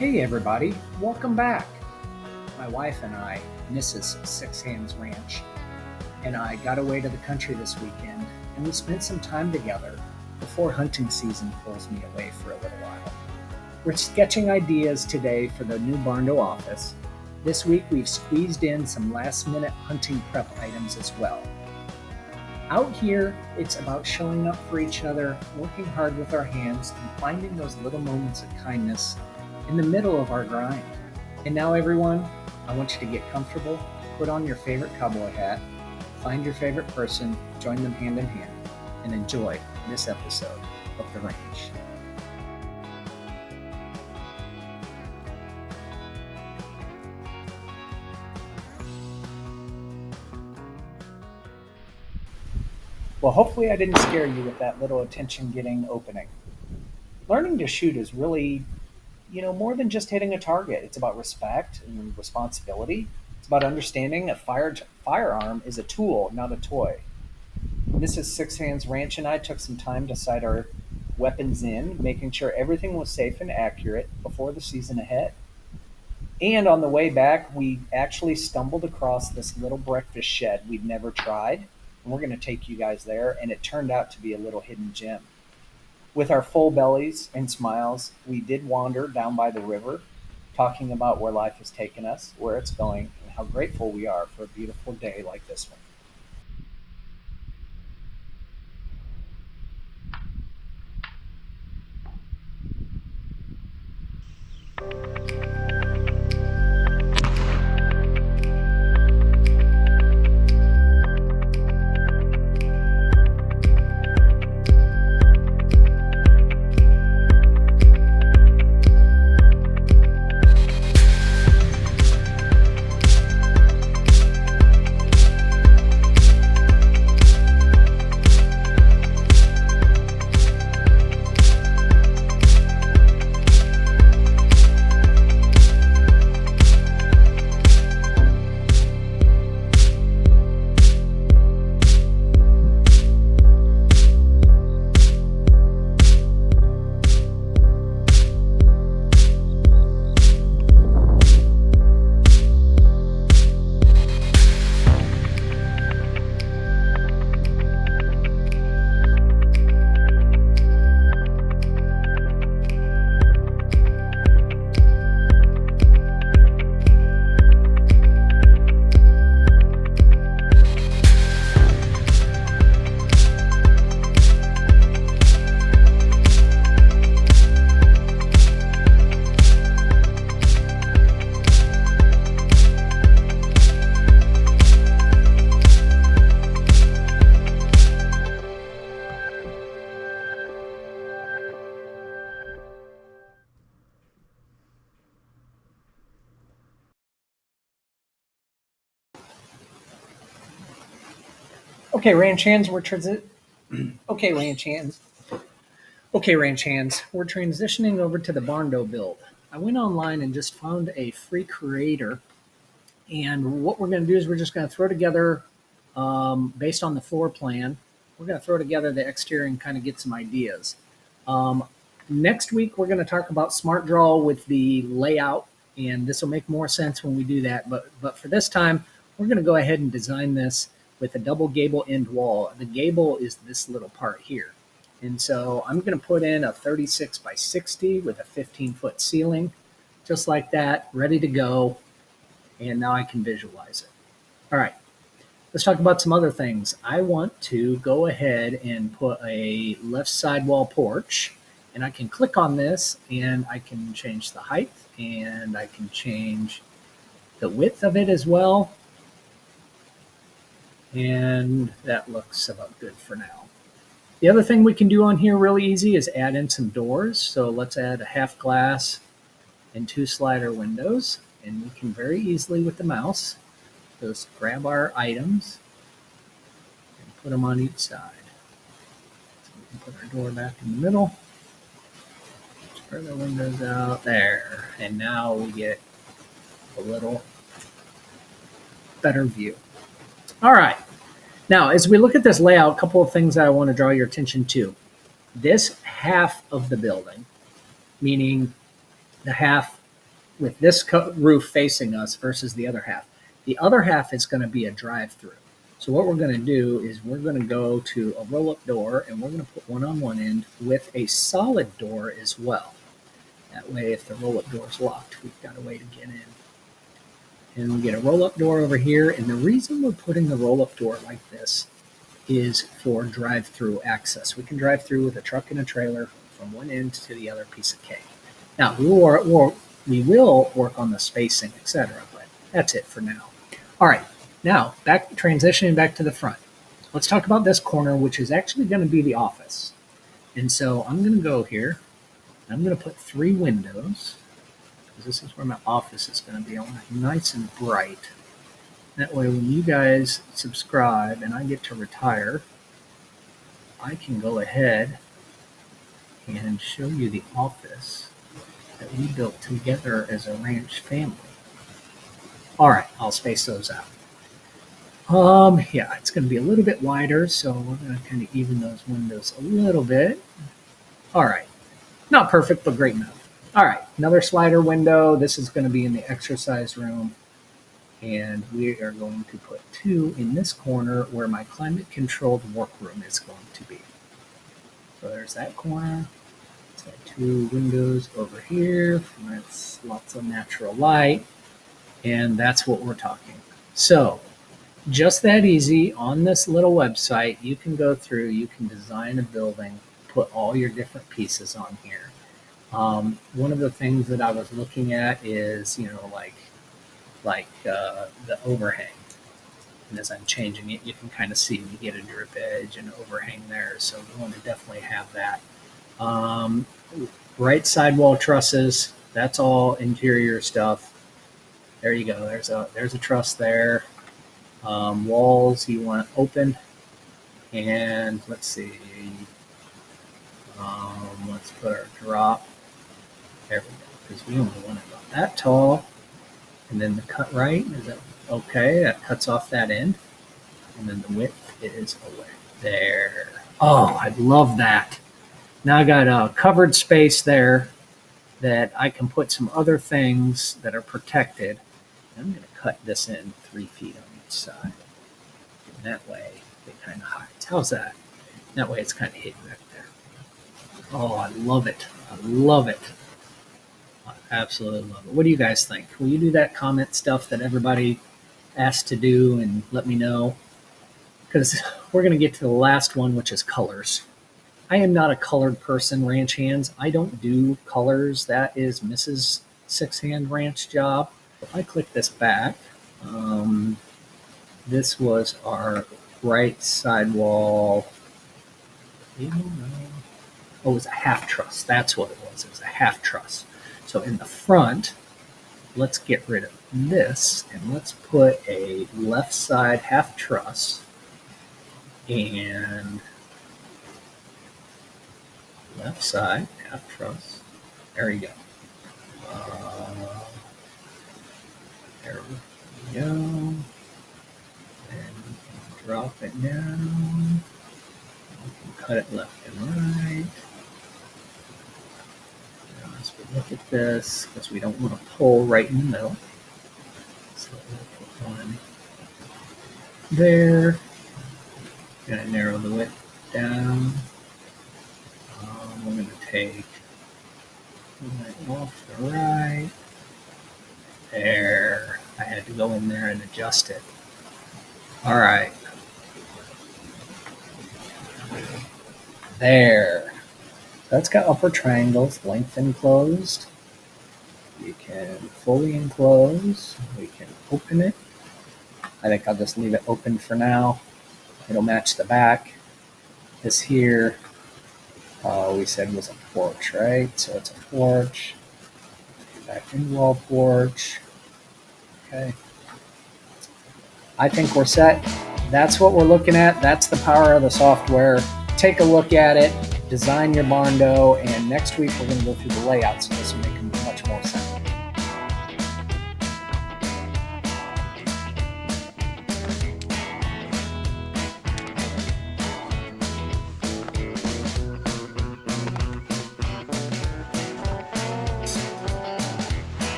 Hey everybody, welcome back. My wife and I, Mrs. Six Hands Ranch, and I got away to the country this weekend and we spent some time together before hunting season pulls me away for a little while. We're sketching ideas today for the new Barndo office. This week we've squeezed in some last minute hunting prep items as well. Out here, it's about showing up for each other, working hard with our hands, and finding those little moments of kindness in the middle of our grind. And now, everyone, I want you to get comfortable, put on your favorite cowboy hat, find your favorite person, join them hand in hand, and enjoy this episode of The Range. Well, hopefully, I didn't scare you with that little attention getting opening. Learning to shoot is really more than just hitting a target. It's about respect and responsibility. It's about understanding a firearm is a tool, not a toy. Mrs. Six Hands Ranch and I took some time to sight our weapons in, making sure everything was safe and accurate before the season ahead. And on the way back, we actually stumbled across this little breakfast shed we'd never tried. And we're going to take you guys there. And it turned out to be a little hidden gem. With our full bellies and smiles, we did wander down by the river, talking about where life has taken us, where it's going, and how grateful we are for a beautiful day like this one. Okay, ranch hands, we're transi- okay, ranch hands. Okay, ranch hands, we're transitioning over to the Barndo build. I went online and just found a free creator, and what we're going to do is we're just going to throw together, based on the floor plan, we're going to throw together the exterior and kind of get some ideas. Um, Next week, we're going to talk about Smart Draw with the layout, and this will make more sense when we do that. But for this time, we're going to go ahead and design this with a double gable end wall. The gable is this little part here. And so I'm going to put in a 36 by 60 with a 15-foot ceiling, just like that, ready to go. And now I can visualize it. All right, let's talk about some other things. I want to go ahead and put a left sidewall porch, and I can click on this and I can change the height and I can change the width of it as well. And that looks about good for now. The other thing we can do on here really easy is add in some doors. So let's add a half glass and 2 slider windows. And we can very easily with the mouse just grab our items and put them on each side. So we can put our door back in the middle. Spread the windows out there. And now we get a little better view. All right. Now, as we look at this layout, a couple of things that I want to draw your attention to. This half of the building, meaning the half with this roof facing us versus the other half. The other half is going to be a drive-through. So what we're going to do is we're going to go to a roll-up door, and we're going to put one on one end with a solid door as well. That way, if the roll-up door is locked, we've got a way to get in. And we get a roll-up door over here. And the reason we're putting the roll-up door like this is for drive-through access. We can drive through with a truck and a trailer from one end to the other piece of cake. Now, we will work on the spacing, etc., but that's it for now. All right, now transitioning back to the front. Let's talk about this corner, which is actually going to be the office. And so I'm going to go here. I'm going to put 3 windows, because this is where my office is going to be. I want it nice and bright. That way, when you guys subscribe and I get to retire, I can go ahead and show you the office that we built together as a ranch family. All right, I'll space those out. Yeah, it's going to be a little bit wider, so we're going to kind of even those windows a little bit. All right, not perfect, but great enough. All right, another slider window. This is going to be in the exercise room. And we are going to put 2 in this corner where my climate-controlled workroom is going to be. So there's that corner. It's got 2 windows over here. That's lots of natural light. And that's what we're talking. So just that easy. On this little website, you can go through, you can design a building, put all your different pieces on here. One of the things that I was looking at is, like the overhang. And as I'm changing it, you can kind of see you get a drip edge and overhang there. So we want to definitely have that. Right sidewall trusses, that's all interior stuff. There you go. There's a truss there. Walls you want open. And let's see. Let's put our drop. There we go. Because we only want it about that tall. And then the cut right, is that okay? That cuts off that end. And then the width is away. There. Oh, I love that. Now I got a covered space there that I can put some other things that are protected. I'm going to cut this in 3 feet on each side. And that way it kind of hides. How's that? That way it's kind of hidden right there. Oh, I love it. I love it. Absolutely love it. What do you guys think? Will you do that comment stuff that everybody asked to do and let me know? Because we're going to get to the last one, which is colors. I am not a colored person, ranch hands. I don't do colors. That is Mrs. Six Hand Ranch job. If I click this back, this was our right sidewall. Oh, it was a half truss. That's what it was. It was a half truss. So in the front, let's get rid of this and let's put a left side half truss and left side half truss. There you go. There we go. And we can drop it down. We can cut it left and right. As we look at this, because we don't want to pull right in the middle. So we'll put one there. Going to narrow the width down. We're going to take one off the right. There. I had to go in there and adjust it. All right. There. That's got upper triangles, lengthen closed. You can fully enclose. We can open it. I think I'll just leave it open for now. It'll match the back. This here, we said was a porch, right? So it's a porch. Back in wall porch. Okay. I think we're set. That's what we're looking at. That's the power of the software. Take a look at it. Design your barn dough, and next week we're going to go through the layouts, so this will make much more sense.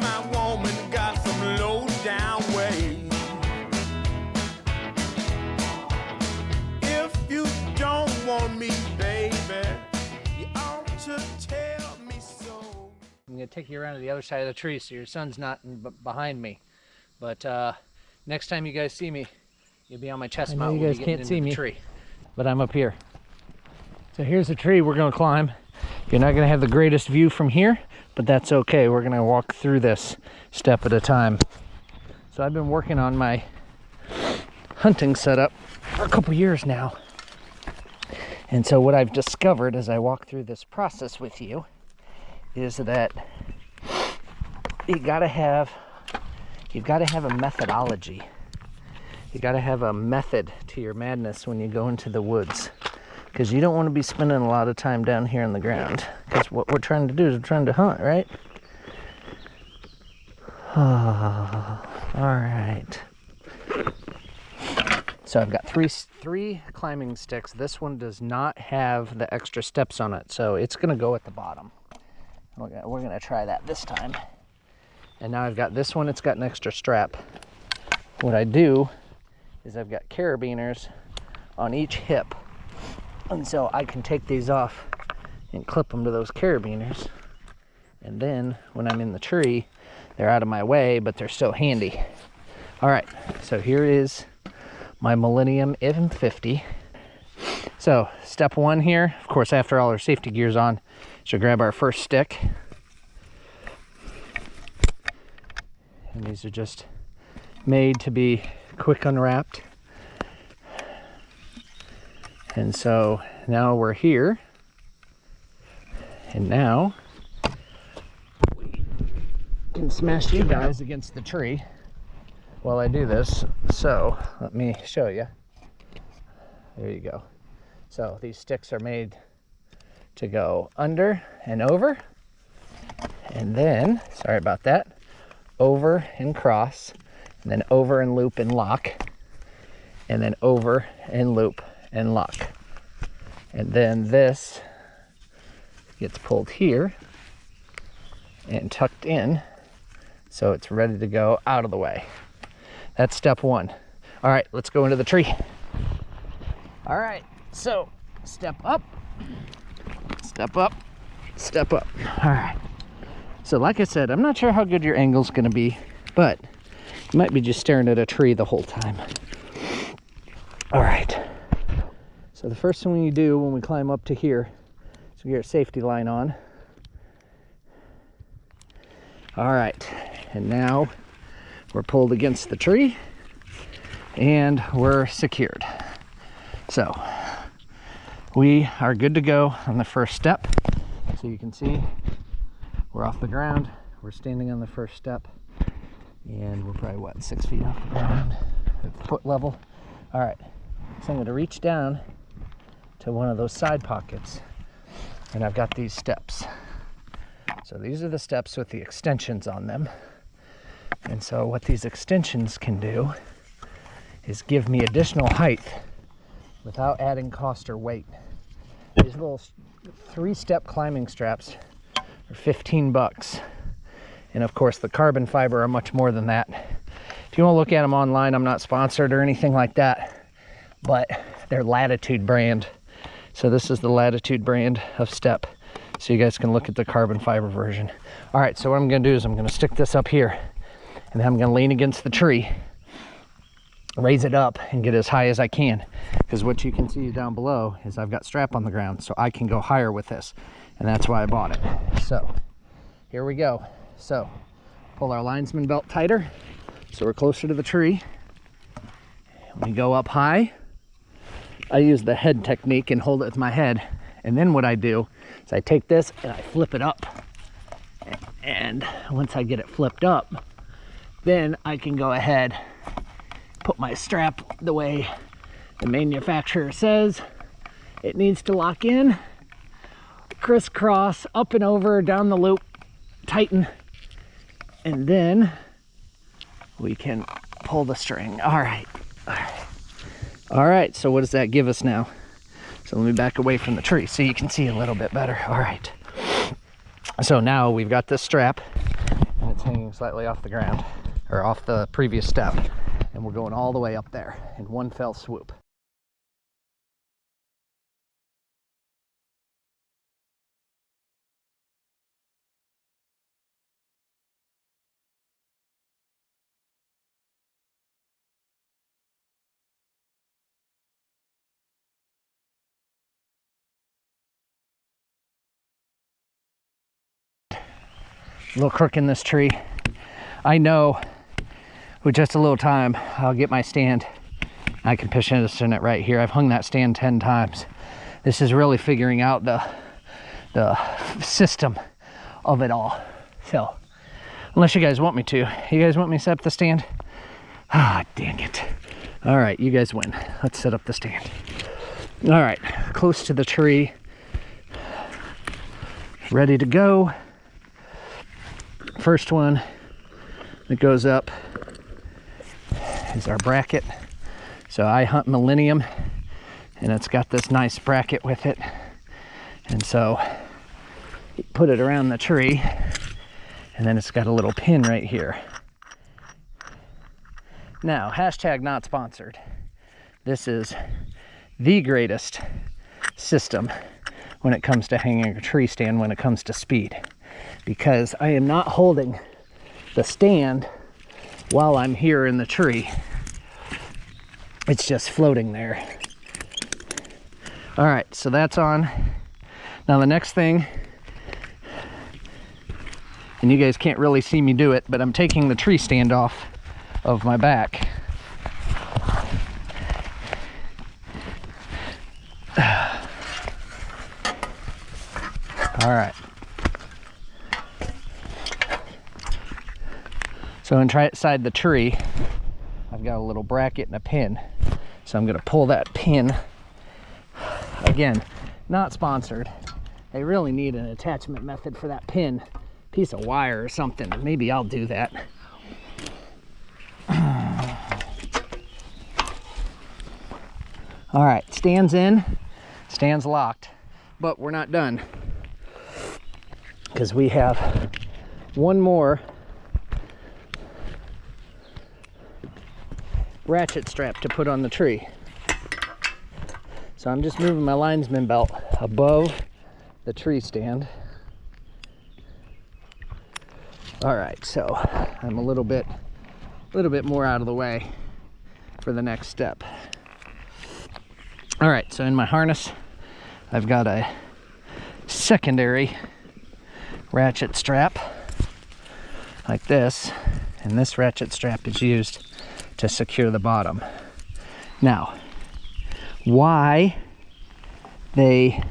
my woman got some low down ways. If you don't want me, baby, you ought to tell me so. I'm gonna take you around to the other side of the tree so your son's not behind me. But next time you guys see me, you'll be on my chest mount. You guys can't see me, tree. But I'm up here. So here's the tree we're gonna climb. You're not gonna have the greatest view from here, but that's okay. We're gonna walk through this step at a time. So I've been working on my hunting setup for a couple years now. And so what I've discovered as I walk through this process with you is that you've got to have a methodology. You got to have a method to your madness when you go into the woods, because you don't want to be spending a lot of time down here on the ground, because what we're trying to do is we're trying to hunt, right? All right. So I've got three climbing sticks. This one does not have the extra steps on it, so it's going to go at the bottom. We're going to try that this time. And now I've got this one, it's got an extra strap. What I do is I've got carabiners on each hip. And so I can take these off and clip them to those carabiners. And then when I'm in the tree, they're out of my way, but they're still handy. All right, so here is my Millennium M50. So step one here, of course, after all our safety gear's on, so grab our first stick. And these are just made to be quick unwrapped. And so now we're here. And now we can smash you guys against the tree while I do this. So let me show you. There you go. So these sticks are made to go under and over. And then, sorry about that, over and cross, and then over and loop and lock, and then over and loop and lock. And then this gets pulled here and tucked in so it's ready to go out of the way. That's step one. All right, let's go into the tree. All right, so step up, step up, step up. All right. So like I said, I'm not sure how good your angle's gonna be, but you might be just staring at a tree the whole time. All right. So the first thing we do when we climb up to here is we get our safety line on. All right, and now we're pulled against the tree and we're secured. So we are good to go on the first step. So you can see we're off the ground, we're standing on the first step, and we're probably, what, 6 feet off the ground at foot level. All right, so I'm gonna reach down to one of those side pockets, and I've got these steps. So these are the steps with the extensions on them. And so what these extensions can do is give me additional height without adding cost or weight. These little 3-step climbing straps are 15 bucks. And of course the carbon fiber are much more than that. If you want to look at them online, I'm not sponsored or anything like that, but they're Latitude brand. So this is the Latitude brand of step. So you guys can look at the carbon fiber version. All right, so what I'm gonna do is I'm gonna stick this up here, and then I'm gonna lean against the tree, raise it up and get as high as I can. Because what you can see down below is I've got strap on the ground, so I can go higher with this. And that's why I bought it. So here we go. So pull our linesman belt tighter so we're closer to the tree. We go up high. I use the head technique and hold it with my head. And then what I do is I take this and I flip it up. And once I get it flipped up, then I can go ahead, put my strap the way the manufacturer says it needs to lock in, crisscross, up and over, down the loop, tighten, and then we can pull the string. All right. All right, so what does that give us now? So let me back away from the tree so you can see a little bit better. All right. So now we've got this strap and it's hanging starting slightly off the ground, or off the previous step, and we're going all the way up there in one fell swoop. A little crook in this tree. I know with just a little time I'll get my stand. I can position it right here. I've hung that stand 10 times. This is really figuring out the system of it all. So unless you guys want me to, you guys want me to set up the stand? Ah, dang it. All right, you guys win. Let's set up the stand. All right, close to the tree, ready to go. First one that goes up is our bracket. So I hunt Millennium, and it's got this nice bracket with it. And so you put it around the tree, and then it's got a little pin right here. Now, hashtag not sponsored. This is the greatest system when it comes to hanging a tree stand when it comes to speed, because I am not holding the stand while I'm here in the tree. It's just floating there. All right, so that's on. Now the next thing, and you guys can't really see me do it, but I'm taking the tree stand off of my back. All right. So inside the tree, I've got a little bracket and a pin. So I'm gonna pull that pin. Again, not sponsored. They really need an attachment method for that pin. Piece of wire or something. Maybe I'll do that. All right, stands in, stands locked, but we're not done, because we have one more ratchet strap to put on the tree. So I'm just moving my linesman belt above the tree stand. All right, so I'm a little bit more out of the way for the next step. All right, so in my harness, I've got a secondary ratchet strap like this, and this ratchet strap is used to secure the bottom. Now, why they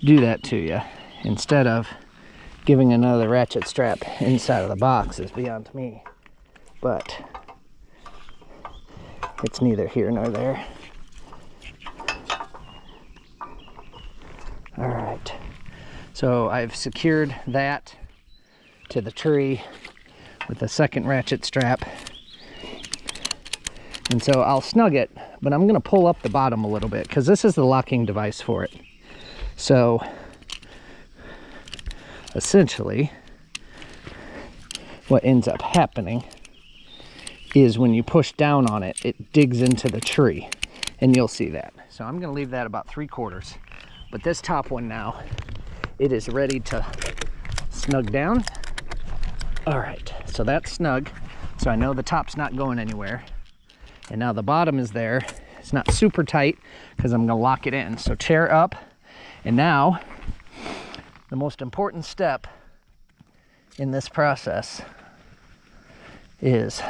do that to you instead of giving another ratchet strap inside of the box is beyond me, but it's neither here nor there. All right, so I've secured that to the tree with a second ratchet strap, and so I'll snug it, but I'm going to pull up the bottom a little bit because this is the locking device for it. So essentially what ends up happening is when you push down on it, it digs into the tree, and you'll see that. So I'm going to leave that about 3/4, but this top one now, it is ready to snug down. All right, so that's snug, so I know the top's not going anywhere, and now the bottom is there. It's not super tight because I'm going to lock it in. So chair up, and now the most important step in this process is,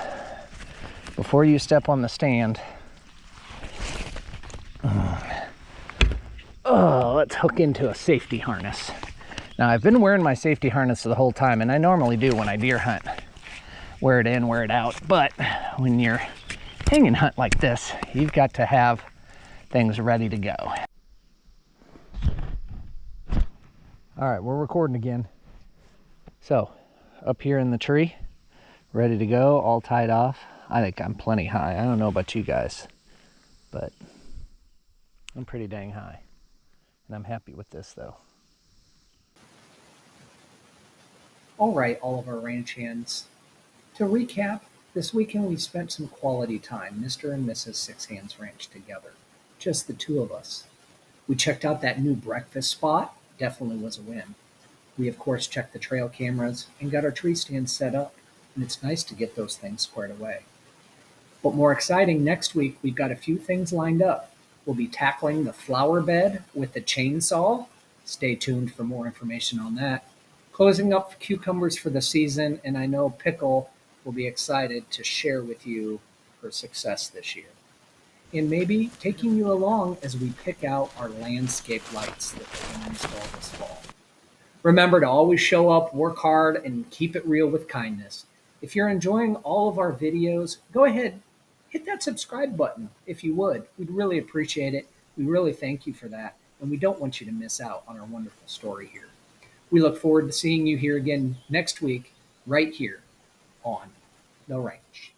before you step on the stand, let's hook into a safety harness. Now, I've been wearing my safety harness the whole time, and I normally do when I deer hunt. Wear it in, wear it out. But when you're hanging hunt like this, you've got to have things ready to go. All right, we're recording again. So, up here in the tree, ready to go, all tied off. I think I'm plenty high. I don't know about you guys, but I'm pretty dang high. And I'm happy with this, though. All right, all of our ranch hands. To recap, this weekend we spent some quality time, Mr. and Mrs. Six Hands Ranch together. Just the two of us. We checked out that new breakfast spot. Definitely was a win. We, of course, checked the trail cameras and got our tree stand set up, and it's nice to get those things squared away. But more exciting, next week we've got a few things lined up. We'll be tackling the flower bed with the chainsaw. Stay tuned for more information on that. Closing up cucumbers for the season, and I know Pickle will be excited to share with you her success this year. And maybe taking you along as we pick out our landscape lights that we're going to install this fall. Remember to always show up, work hard, and keep it real with kindness. If you're enjoying all of our videos, go ahead, hit that subscribe button if you would. We'd really appreciate it. We really thank you for that, and we don't want you to miss out on our wonderful story here. We look forward to seeing you here again next week, right here on The Ranch.